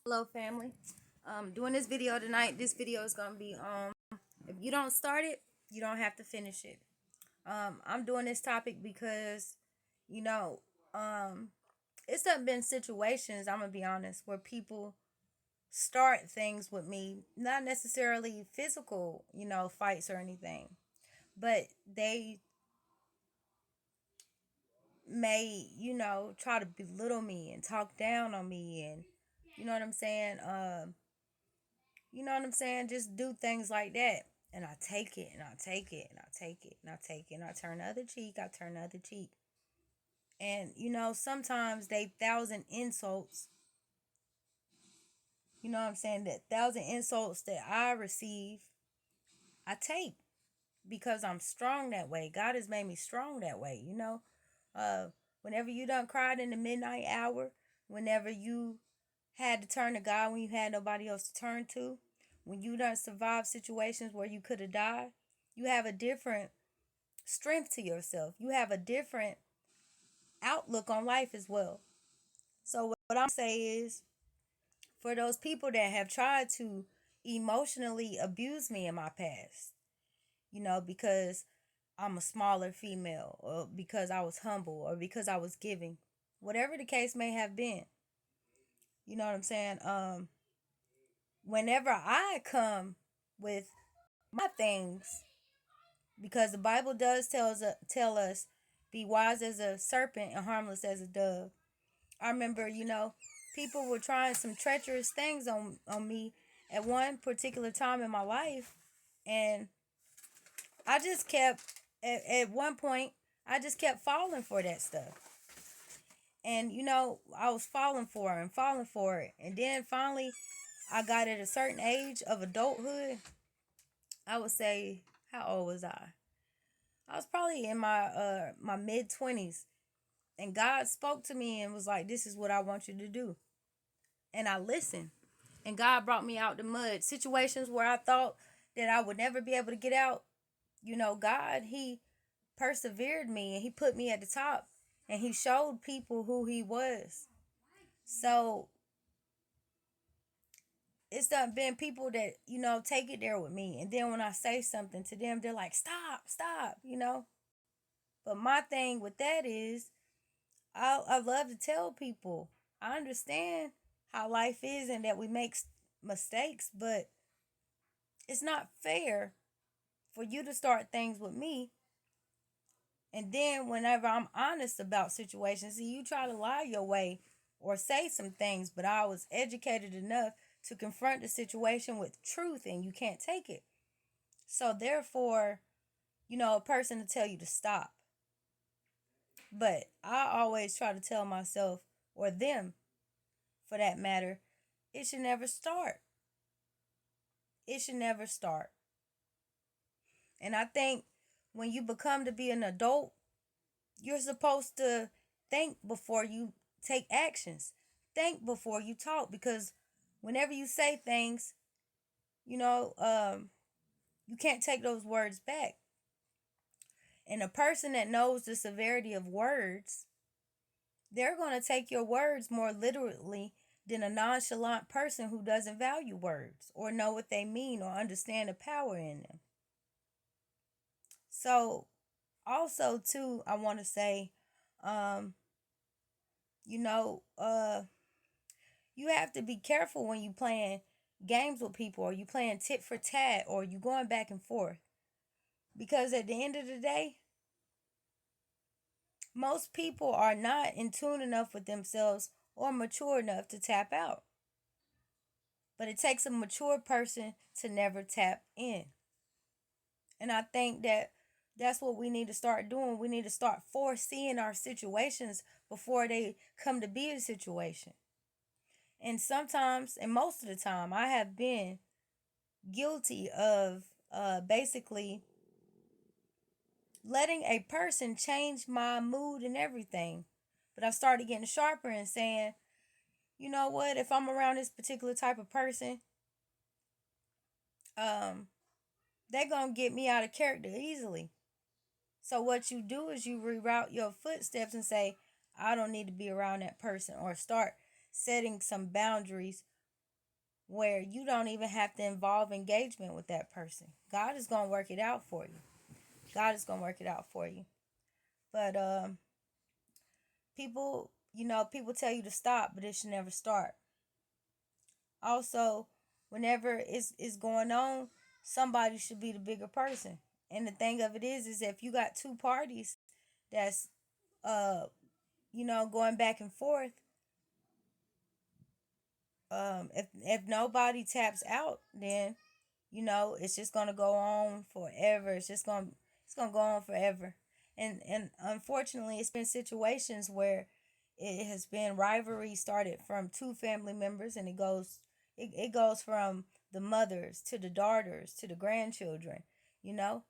Hello, family. Doing this video tonight. This video is gonna be if you don't start it, you don't have to finish it. I'm doing this topic because you know um it's done been situations. I'm gonna be honest where people start things with me, not necessarily physical, fights or anything, but they may try to belittle me and talk down on me, and you know what I'm saying. Just do things like that. And I take it and I take it and I take it and I take it and I turn the other cheek, I turn the other cheek. And sometimes they thousand insults, that thousand insults that I receive, I take because I'm strong that way. God has made me strong that way. Uh Whenever you done cried in the midnight hour, whenever you had to turn to God when you had nobody else to turn to, when you done survived situations where you could have died, you have a different strength to yourself. You have a different outlook on life as well. So what I'm saying is, for those people that have tried to emotionally abuse me in my past, because I'm a smaller female, or because I was humble, or because I was giving, whatever the case may have been, you know what I'm saying? Whenever I come with my things, because the Bible does tell us, be wise as a serpent and harmless as a dove. I remember, people were trying some treacherous things on me at one particular time in my life, and I just kept at one point I just kept falling for that stuff. And I was falling for it and falling for it. And then finally I got at a certain age of adulthood. I would say, how old was I? I was probably in my mid 20s, and God spoke to me and was like, "This is what I want you to do." And I listened. And God brought me out the mud. Situations where I thought that I would never be able to get out. God, He persevered me and He put me at the top, and He showed people who He was. So it's done been people that, take it there with me. And then when I say something to them, they're like, "Stop, stop." But my thing with that is, I love to tell people, I understand how life is and that we make mistakes, but it's not fair for you to start things with me. And then whenever I'm honest about situations, see, you try to lie your way or say some things, but I was educated enough to confront the situation with truth, and you can't take it. So therefore, a person to tell you to stop. But I always try to tell myself, or them for that matter, it should never start. It should never start. And I think when you become to be an adult, you're supposed to think before you take actions. Think before you talk, because whenever you say things, you know, um, you can't take those words back. And a person that knows the severity of words, they're going to take your words more literally than a nonchalant person who doesn't value words or know what they mean or understand the power in them. So, also, too, I want to say, um, you know, uh, you have to be careful when you playing games with people, or you playing tit for tat, or you going back and forth. Because at the end of the day, most people are not in tune enough with themselves or mature enough to tap out. But it takes a mature person to never tap in. And I think that that's what we need to start doing. We need to start foreseeing our situations before they come to be a situation. And sometimes, and most of the time, I have been guilty of basically letting a person change my mood and everything. But I started getting sharper and saying, you know what, if I'm around this particular type of person, um, they're gonna get me out of character easily. So what you do is you reroute your footsteps and say, I don't need to be around that person, or start setting some boundaries where you don't even have to involve engagement with that person. God is going to work it out for you. God is going to work it out for you. But people, people tell you to stop, but it should never start. Also, whenever it's going on, somebody should be the bigger person. And the thing of it is if you got two parties that's uh going back and forth, if nobody taps out, then it's just gonna go on forever. It's gonna go on forever. And unfortunately, it's been situations where it has been rivalry started from two family members, and it goes from the mothers to the daughters to the grandchildren. You know,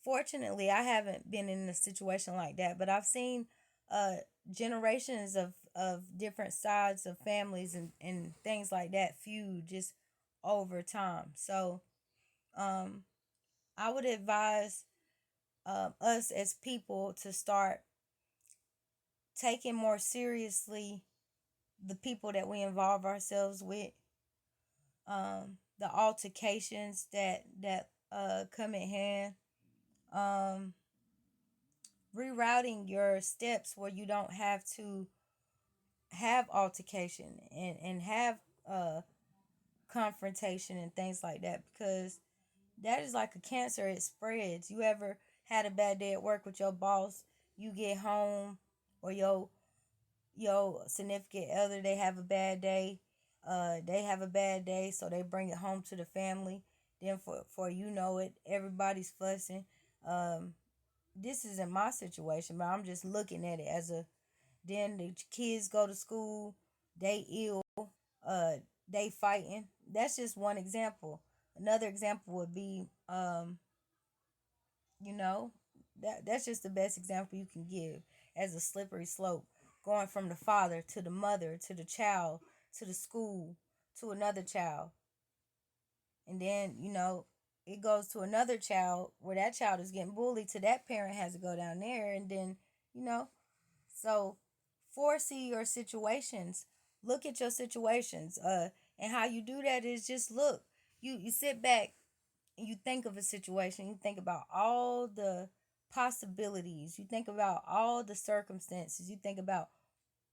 Fortunately, I haven't been in a situation like that, but I've seen uh generations of different sides of families and things like that feud just over time. So um I would advise us as people to start taking more seriously the people that we involve ourselves with, the altercations that come in hand, um rerouting your steps where you don't have to have altercation and have uh confrontation and things like that, because that is like a cancer. It spreads. You ever had a bad day at work with your boss, you get home, or your significant other, they have a bad day, so they bring it home to the family. Then for it, everybody's fussing. um this isn't my situation, but I'm just looking at it as a, then the kids go to school, they ill, uh, they fighting. That's just one example. Another example would be, you know, that's just the best example you can give as a slippery slope, going from the father to the mother to the child to the school to another child, and then it goes to another child where that child is getting bullied, to that parent has to go down there, and then you know so foresee your situations. Look at your situations. And how you do that is just look. You sit back and you think of a situation. You think about all the possibilities. You think about all the circumstances. You think about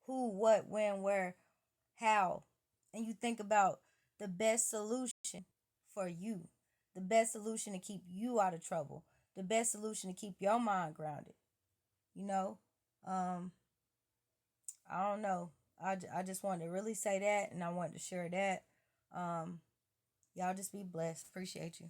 who, what, when, where, how, and you think about the best solution for you, the best solution to keep you out of trouble, the best solution to keep your mind grounded. You know, um, I don't know. I just wanted to really say that, and I wanted to share that. Um, y'all just be blessed. Appreciate you.